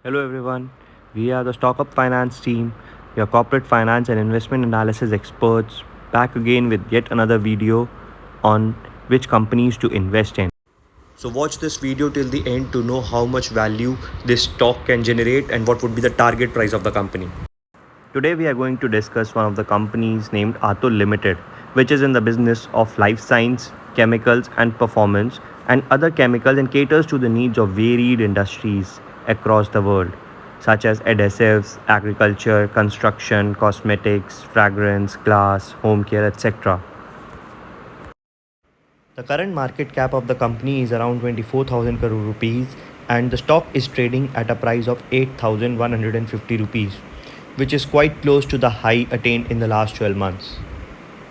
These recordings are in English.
Hello everyone, we are the Stock Up Finance team, your corporate finance and investment analysis experts, back again with yet another video on which companies to invest in. So watch this video till the end to know how much value this stock can generate and what would be the target price of the company. Today we are going to discuss one of the companies named Atul Limited, which is in the business of life science, chemicals and performance and other chemicals and caters to the needs of varied industries across the world such as adhesives, agriculture, construction, cosmetics, fragrance, glass, home care, etc. The current market cap of the company is around 24,000 crore rupees and the stock is trading at a price of 8,150 rupees, which is quite close to the high attained in the last 12 months.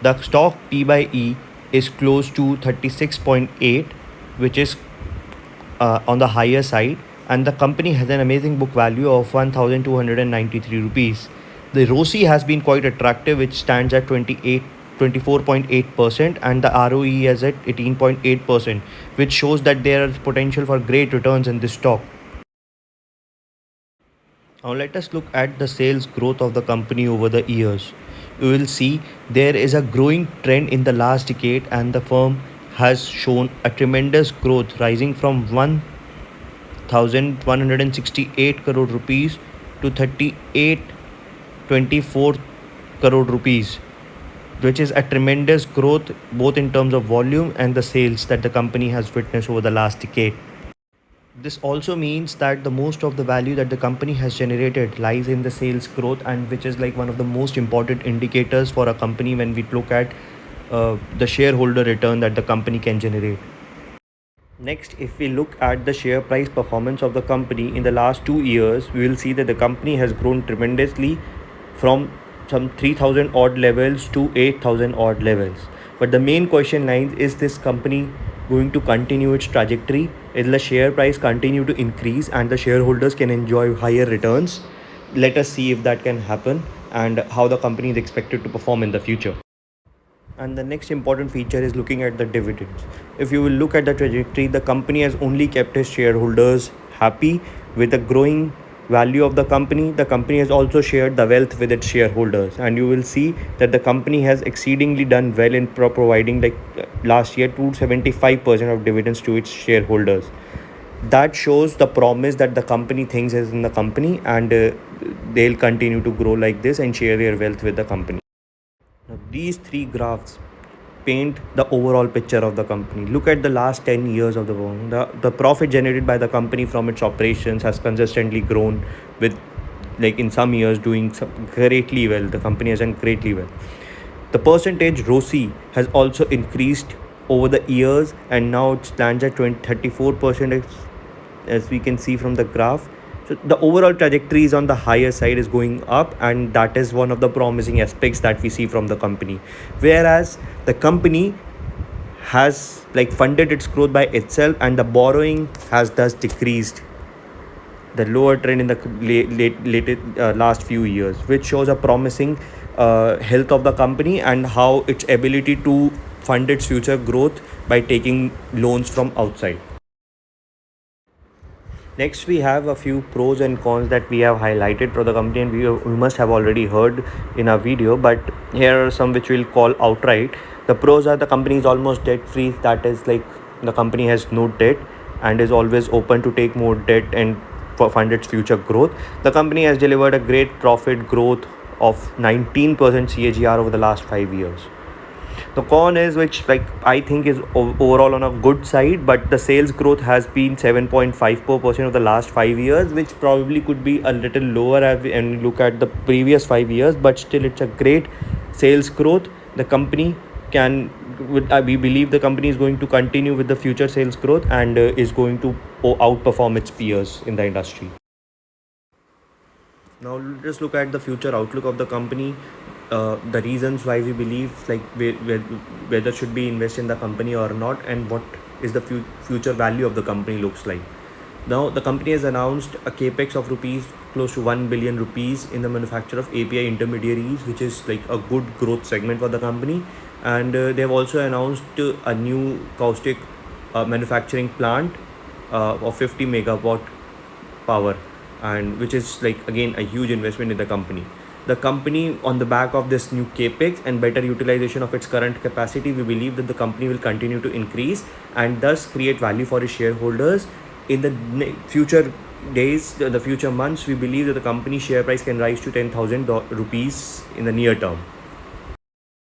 The stock P by E is close to 36.8, which is on the higher side, and the company has an amazing book value of 1,293 rupees. The ROCE has been quite attractive, which stands at 24.8%, and the ROE is at 18.8%, which shows that there is potential for great returns in this stock. Now let us look at the sales growth of the company over the years. You will see there is a growing trend in the last decade and the firm has shown a tremendous growth rising from 1,168 crore rupees to 3824 crore rupees, which is a tremendous growth both in terms of volume and the sales that the company has witnessed over the last decade. This also means that the most of the value that the company has generated lies in the sales growth, and which is like one of the most important indicators for a company when we look at the shareholder return that the company can generate. Next, if we look at the share price performance of the company in the last 2 years, we will see that the company has grown tremendously from some 3,000 odd levels to 8,000 odd levels. But the main question lies, is this company going to continue its trajectory? Will the share price continue to increase and the shareholders can enjoy higher returns? Let us see if that can happen and how the company is expected to perform in the future. And the next important feature is looking at the dividends. If you will look at the trajectory, the company has only kept its shareholders happy with the growing value of the company. The company has also shared the wealth with its shareholders, and you will see that the company has exceedingly done well in providing, like last year, 275% of dividends to its shareholders. That shows the promise that the company thinks is in the company, and they'll continue to grow like this and share their wealth with the company. Now, these three graphs paint the overall picture of the company. Look at the last 10 years of the firm. The profit generated by the company from its operations has consistently grown, with, like, in some years doing greatly well. The company has done greatly well. The percentage ROCE has also increased over the years and now it stands at 34%, as we can see from the graph. So the overall trajectory is on the higher side, is going up, and that is one of the promising aspects that we see from the company. Whereas the company has, like, funded its growth by itself and the borrowing has thus decreased, the lower trend in the last few years, which shows a promising health of the company and how its ability to fund its future growth by taking loans from outside. Next, we have a few pros and cons that we have highlighted for the company, and we must have already heard in our video, but here are some which we'll call outright. The pros are the company is almost debt free, that is, like, the company has no debt and is always open to take more debt and fund its future growth. The company has delivered a great profit growth of 19% CAGR over the last 5 years. The con is, which, like, I think is overall on a good side, but the sales growth has been 7.54% of the last 5 years, which probably could be a little lower and look at the previous 5 years, but still it's a great sales growth. The company can, we believe the company is going to continue with the future sales growth and is going to outperform its peers in the industry. Now let's look at the future outlook of the company, the reasons why we believe, like, whether should we invest in the company or not, and what is the future value of the company looks like. Now the company has announced a capex of rupees close to 1 billion rupees in the manufacture of API intermediaries, which is like a good growth segment for the company. And they have also announced a new caustic manufacturing plant of 50 megawatt power, and which is like again a huge investment in the company. The company, on the back of this new capex and better utilization of its current capacity, we believe that the company will continue to increase and thus create value for its shareholders in the future days, the future months. We believe that the company share price can rise to 10,000 rupees in the near term.